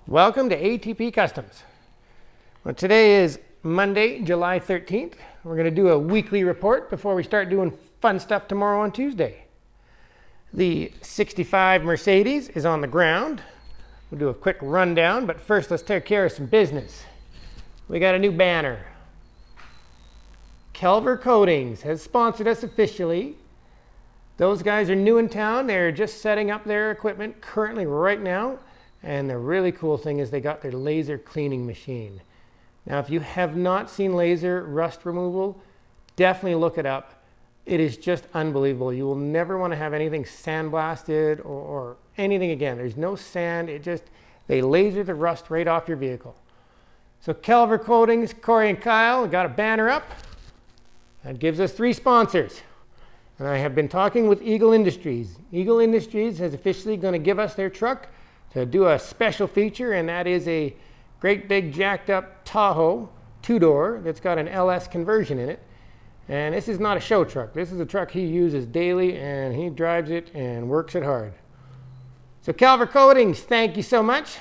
Welcome to ATP Customs. Well, today is Monday, July 13th. We're going to do a weekly report before we start doing fun stuff tomorrow on Tuesday. The 65 Mercedes is on the ground. We'll do a quick rundown, but first let's take care of some business. We got a new banner. Kelver Coatings has sponsored us officially. Those guys are new in town. They're just setting up their equipment currently right now. And the really cool thing is they got their laser cleaning machine. Now, if you have not seen laser rust removal, definitely look it up. It is just unbelievable. You will never want to have anything sandblasted or anything again. There's no sand. They laser the rust right off your vehicle. So Kelver Coatings, Corey and Kyle got a banner up. That gives us 3 sponsors. And I have been talking with Eagle Industries. Eagle Industries is officially going to give us their truck to do a special feature, and that is a great big jacked up Tahoe 2-door that's got an LS conversion in it. And this is not a show truck. This is a truck he uses daily, and he drives it and works it hard. So Kelver Coatings, thank you so much.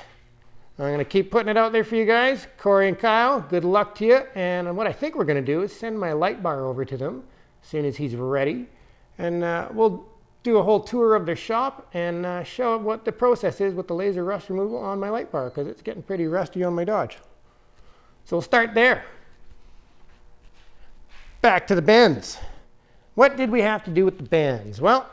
I'm going to keep putting it out there for you guys. Corey and Kyle, good luck to you. And what I think we're going to do is send my light bar over to them as soon as he's ready. And we'll do a whole tour of their shop and show what the process is with the laser rust removal on my light bar, because it's getting pretty rusty on my Dodge. So we'll start there. Back to the bends. What did we have to do with the bends? Well,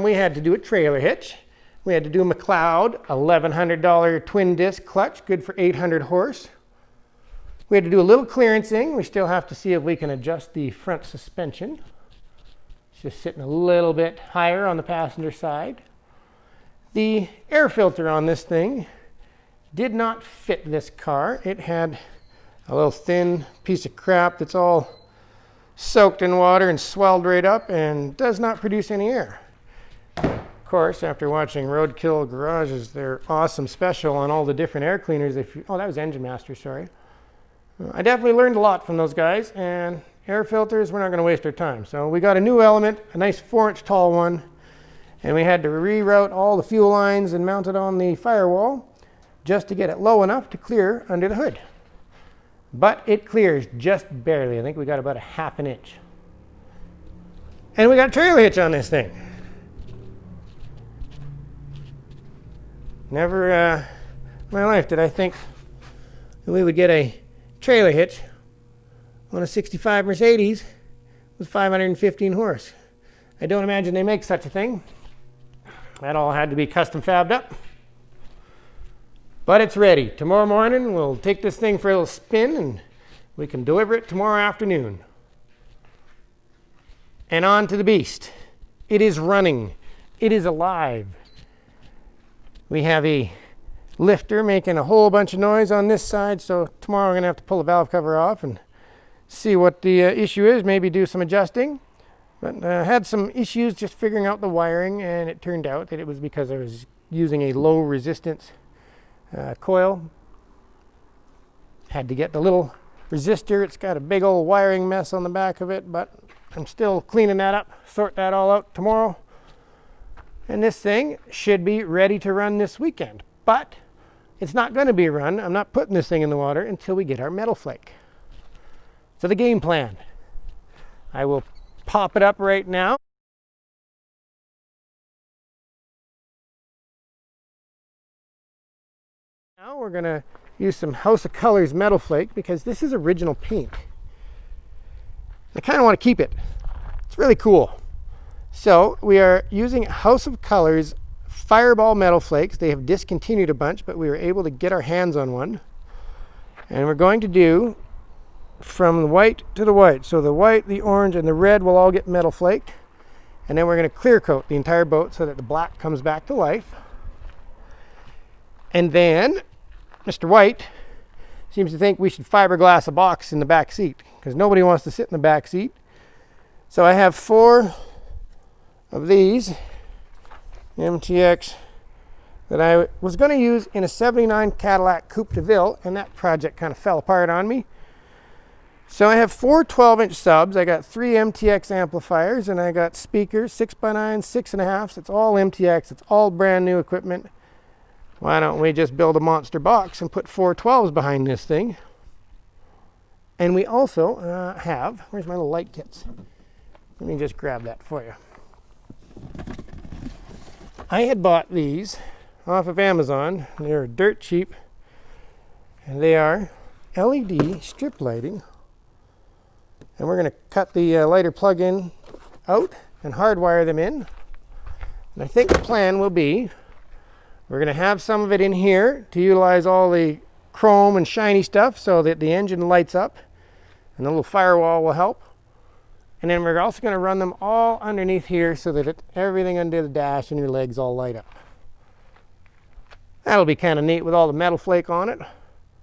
we had to do a trailer hitch. We had to do a McLeod $1,100 twin disc clutch, good for 800 horse. We had to do a little clearancing. We still have to see if we can adjust the front suspension. Just sitting a little bit higher on the passenger side. The air filter on this thing did not fit this car. It had a little thin piece of crap that's all soaked in water and swelled right up and does not produce any air. Of course, after watching Roadkill Garages, their awesome special on all the different air cleaners. Oh, that was Engine Master, sorry. I definitely learned a lot from those guys, and air filters, we're not going to waste our time. So we got a new element, a nice 4-inch tall one, and we had to reroute all the fuel lines and mount it on the firewall just to get it low enough to clear under the hood. But it clears just barely. I think we got about a ½ inch. And we got a trailer hitch on this thing. Never in my life did I think that we would get a trailer hitch on a 65 Mercedes with 515 horse. I don't imagine they make such a thing. That all had to be custom fabbed up. But it's ready. Tomorrow morning we'll take this thing for a little spin and we can deliver it tomorrow afternoon. And on to the beast. It is running. It is alive. We have a lifter making a whole bunch of noise on this side, so tomorrow we're going to have to pull the valve cover off and see what the issue is, maybe do some adjusting. But had some issues just figuring out the wiring, and it turned out that it was because I was using a low resistance coil. Had to get the little resistor. It's got a big old wiring mess on the back of it, but I'm still cleaning that up, sort that all out tomorrow. And this thing should be ready to run this weekend. But it's not going to be run. I'm not putting this thing in the water until we get our metal flake. So the game plan. I will pop it up right now. Now we're going to use some House of Colors metal flake because this is original paint. I kind of want to keep it. It's really cool. So we are using House of Colors Fireball metal flakes. They have discontinued a bunch, but we were able to get our hands on one. And we're going to do from the white to the white. So the white, the orange, and the red will all get metal flaked. And then we're going to clear coat the entire boat so that the black comes back to life. And then Mr. White seems to think we should fiberglass a box in the back seat because nobody wants to sit in the back seat. So I have 4 of these MTX that I was going to use in a 79 Cadillac Coupe de Ville, and that project kind of fell apart on me. So I have 4 12-inch subs. I got 3 MTX amplifiers, and I got speakers, 6x9, 6.5s. It's all MTX. It's all brand new equipment. why don't we just build a monster box and put 412s behind this thing? And we also have, where's my little light kits? Let me just grab that for you. I had bought these off of Amazon. They're dirt cheap. And they are LED strip lighting. And we're going to cut the lighter plug-in out and hardwire them in. And I think the plan will be, we're going to have some of it in here to utilize all the chrome and shiny stuff so that the engine lights up. And the little firewall will help. And then we're also going to run them all underneath here so that everything under the dash and your legs all light up. That'll be kind of neat with all the metal flake on it.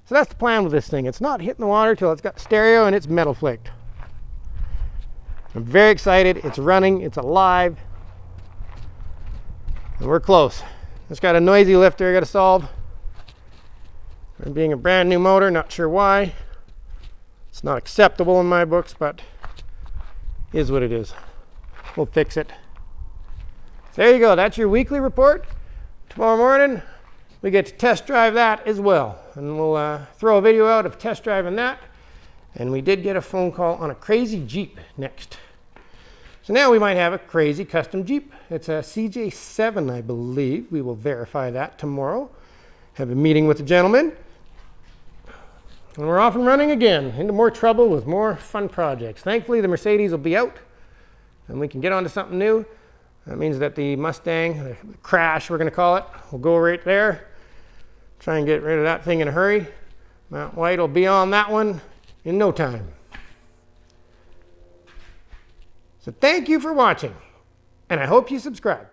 So that's the plan with this thing. It's not hitting the water till it's got stereo and it's metal flaked. I'm very excited. It's running. It's alive. And we're close. It's got a noisy lifter I got to solve. And being a brand new motor, not sure why. It's not acceptable in my books, but is what it is. We'll fix it. So there you go. That's your weekly report. Tomorrow morning, we get to test drive that as well. And we'll throw a video out of test driving that. And we did get a phone call on a crazy Jeep next. So now we might have a crazy custom Jeep. It's a CJ7, I believe. We will verify that tomorrow. Have a meeting with the gentleman. And we're off and running again, into more trouble with more fun projects. Thankfully, the Mercedes will be out, and we can get on to something new. That means that the Mustang, the Crash, we're going to call it, will go right there. Try and get rid of that thing in a hurry. Mount White will be on that one in no time. So thank you for watching, and I hope you subscribe.